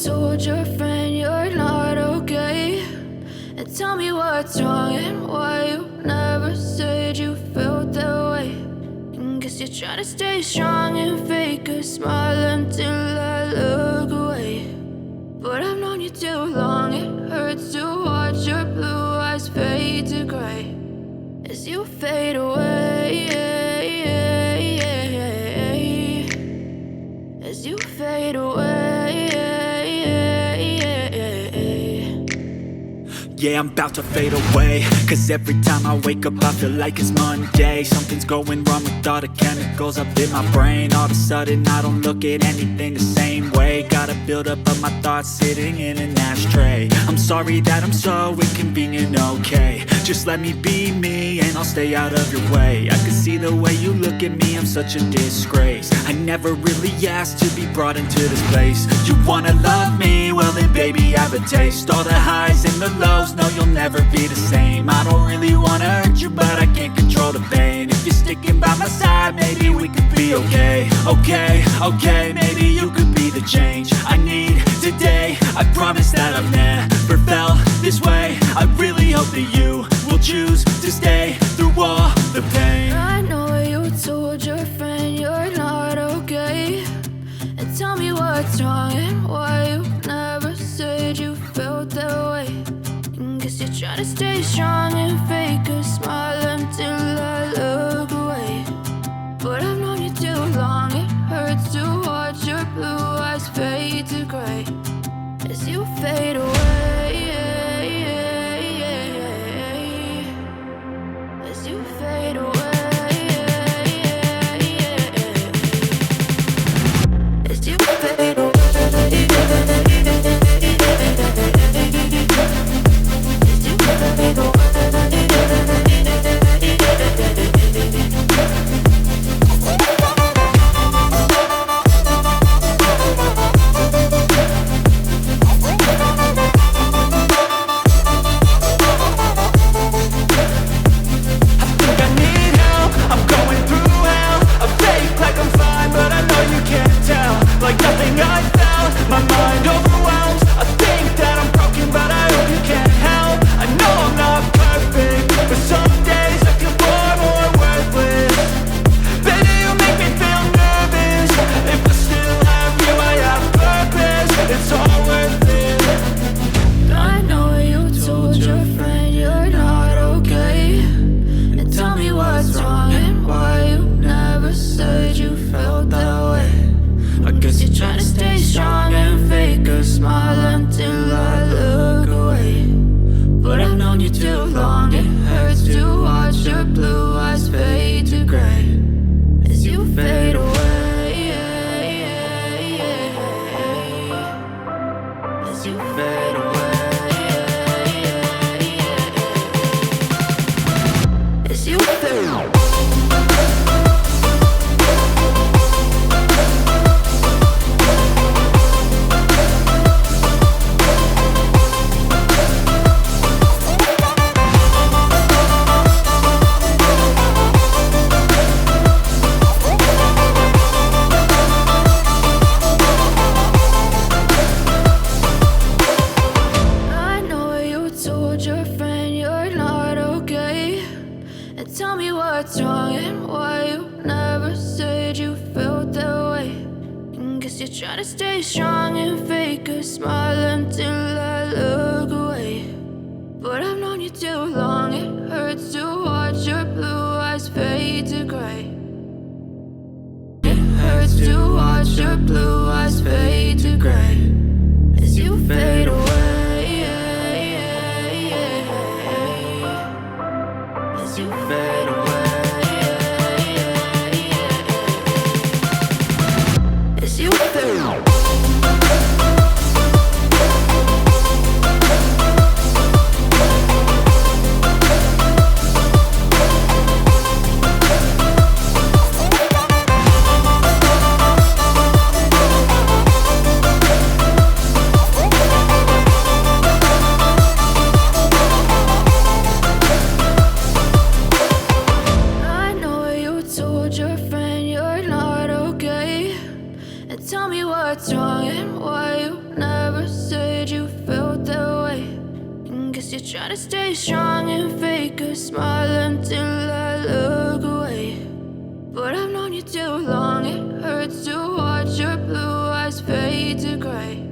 told your friend you're not okay. And tell me what's wrong and why you never said you felt that way. And guess you're trying to stay strong and fake a smile until I look away. But I've known you too long, it hurts to watch your blue eyes fade to gray as you fade away, as you fade away. Yeah, I'm about to fade away, cause every time I wake up I feel like it's Monday. Something's going wrong with all the chemicals up in my brain. All of a sudden I don't look at anything the same way. Got a buildup of my thoughts sitting in an ashtray. I'm sorry that I'm so inconvenient, okay. Just let me be me and I'll stay out of your way. I can see the way you look at me, I'm such a disgrace. I never really asked to be brought into this place. You wanna love me? Well then baby have a taste. All the highs and the lows, no you'll never be the same. I don't really wanna hurt you but I can't control the pain. If you're sticking by my side maybe we could be okay. Okay, maybe you could be the change I need today. I promise that I've never felt this way. I really hope that you will choose to stay through all the pain. I know you told your friend you're not okay. And tell me what's wrong and why you never said you felt that way. And guess you're trying to stay strong and fake a smile until I look away. But I've known you too long, it hurts to watch your blue eyes fade to gray as you fade away, as you fade away, as you fade away. Tell me what's wrong and why you never said you felt that way. And guess you're trying to stay strong and fake a smile until I look away. But I've known you too long, it hurts to watch your blue eyes fade to gray. It hurts to watch your blue eyes fade to gray as you fade away, as you fade away, as you fade away. Tell me what's wrong and why you you're trying to stay strong and fake a smile until I look away. But I've known you too long, it hurts to watch your blue eyes fade to gray.